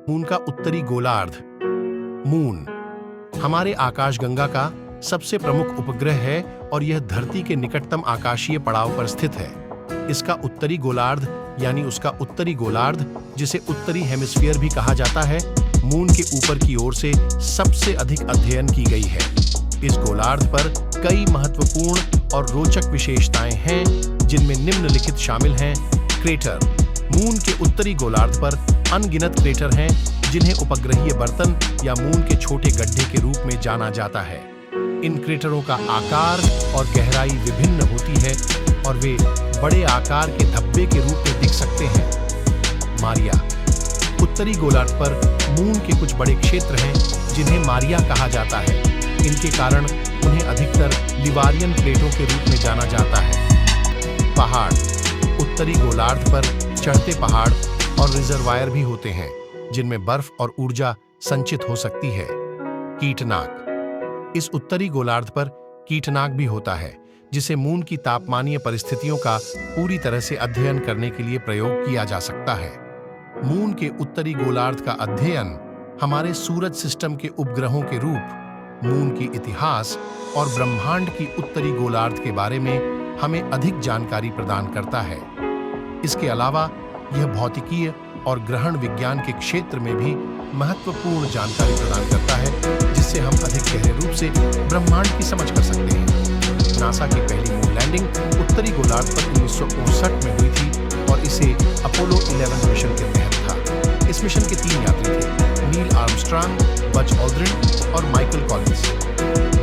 Moon का उत्तरी गोलार्ध। मून हमारे आकाशगंगा का सबसे प्रमुख उपग्रह है और यह धरती के निकटतम आकाशीय पड़ाव पर स्थित है। इसका उत्तरी गोलार्ध यानी उसका उत्तरी गोलार्ध, जिसे उत्तरी हेमिस्फीयर भी कहा जाता है, मून के ऊपर की ओर से सबसे अधिक अध्ययन की गई है। इस गोलार्ध पर कई महत्वपूर्ण और रोचक विशेषताएं हैं, जिनमें निम्नलिखित शामिल हैं। क्रेटर। मून के उत्तरी गोलार्ध पर अनगिनत क्रेटर हैं, जिन्हें उपग्रहीय बर्तन या मून के छोटे गड्ढे के रूप में जाना जाता है। इन क्रेटरों का आकार और गहराई विभिन्न होती है और वे बड़े आकार के धब्बे के रूप में दिख सकते हैं। मारिया। उत्तरी गोलार्ध पर मून के कुछ बड़े क्षेत्र हैं, जिन्हें मारिया कहा जाता है। इनके कारण उन्हें अधिकतर लिवारियन प्लेटों के रूप में जाना जाता है। पहाड़। उत्तरी गोलार्ध पर चढ़ते पहाड़ और रिजर्वायर भी होते हैं, जिनमें बर्फ और ऊर्जा संचित हो सकती है। कीटनाक। इस उत्तरी गोलार्ध पर कीटनाक भी होता है, जिसे मून की तापमानीय परिस्थितियों का पूरी तरह से अध्ययन करने के लिए प्रयोग किया जा सकता है। मून के उत्तरी गोलार्ध का अध्ययन हमारे सूरज सिस्टम के उपग्रहों के रूप, मून की इतिहास और ब्रह्मांड की उत्तरी गोलार्ध के बारे में हमें अधिक जानकारी प्रदान करता है। इसके अलावा यह भौतिकीय और ग्रहण विज्ञान के क्षेत्र में भी महत्वपूर्ण जानकारी प्रदान करता है, जिससे हम अधिक गहरे रूप से ब्रह्मांड की समझ कर सकते हैं। नासा की पहली मून लैंडिंग उत्तरी गोलार्ध पर 1959 में हुई थी और इसे अपोलो 11 मिशन के तहत था। इस मिशन के 3 यात्री थे, नील आर्मस्ट्रांग, बज ऑल्ड्रिन और माइकल कॉलिंस।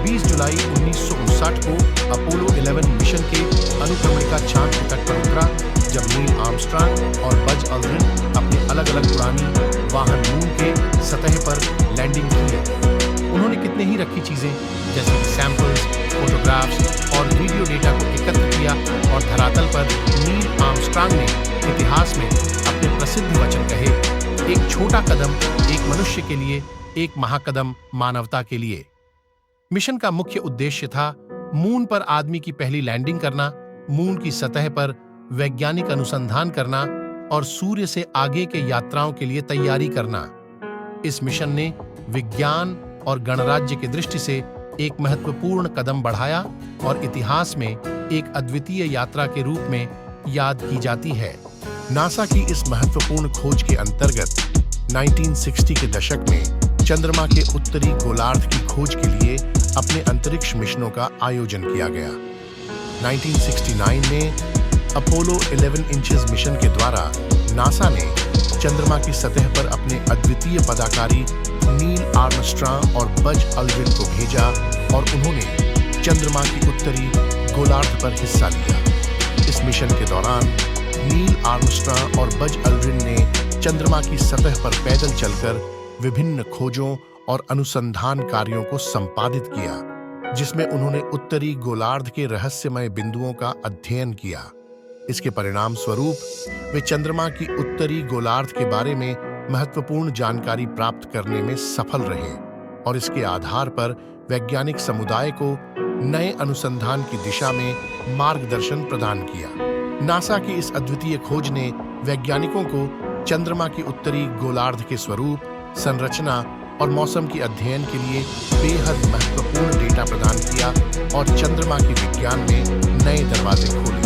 20 जुलाई 1959 को अपोलो 11 मिशन के अनुक्रमणिका चांद के तट पर उतरा, जब नील आर्मस्ट्रांग और बज ऑल्ड्रिन अपनी अलग-अलग उड़ानी वाहन मून के सतह पर लैंडिंग की। उन्होंने कितने ही रखी चीजें जैसे कि सैंपल्स, फोटोग्राफ्स और वीडियो डेटा को एकत्र किया और धरातल पर नील आर्मस्ट्रांग ने इतिहास में अपने प्रसिद्ध वचन कहे, एक छोटा कदम एक मनुष्य के लिए, एक महाकदम मानवता के लिए। मिशन का मुख्य उद्देश्य था मून पर आदमी की पहली लैंडिंग करना, मून की सतह पर वैज्ञानिक अनुसंधान करना और सूर्य से आगे के यात्राओं के लिए तैयारी करना। इस मिशन ने विज्ञान और गणराज्य की दृष्टि से एक महत्वपूर्ण कदम बढ़ाया और इतिहास में एक अद्वितीय यात्रा के रूप में याद की जाती है। नासा की इस महत्वपूर्ण खोज के अंतर्गत 1960 के दशक में चंद्रमा के उत्तरी गोलार्ध की खोज के लिए अपने अंतरिक्ष मिशनों का आयोजन किया गया। 1969 में अपोलो 11 इंचेस मिशन के द्वारा नासा ने चंद्रमा की सतह पर अपने अद्वितीय पदाकारी नील आर्मस्ट्रांग और बज ऑल्ड्रिन को भेजा और उन्होंने चंद्रमा की उत्तरी गोलार्ध पर हिस्सा लिया। इस मिशन के दौरान नील आर्मस्ट्रांग और बज ऑल्ड्रिन ने चंद्रमा की सतह पर पैदल चलकर विभिन्न खोजों और अनुसंधान कार्यों को संपादित किया, जिसमें उन्होंने उत्तरी गोलार्ध के रहस्यमय बिंदुओं का अध्ययन किया। इसके परिणाम स्वरूप वे चंद्रमा की उत्तरी गोलार्ध के बारे में महत्वपूर्ण जानकारी प्राप्त करने में सफल रहे और इसके आधार पर वैज्ञानिक समुदाय को नए अनुसंधान की दिशा में मार्गदर्शन प्रदान किया। नासा की इस अद्वितीय खोज ने वैज्ञानिकों को चंद्रमा की उत्तरी गोलार्ध के स्वरूप, संरचना और मौसम के अध्ययन के लिए बेहद महत्वपूर्ण डेटा प्रदान किया और चंद्रमा के विज्ञान में नए दरवाजे खोले।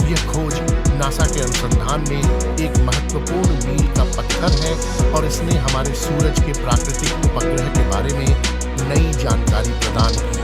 यह खोज नासा के अनुसंधान में एक महत्वपूर्ण मील का पत्थर है और इसने हमारे सूरज के प्राकृतिक उपग्रह के बारे में नई जानकारी प्रदान की।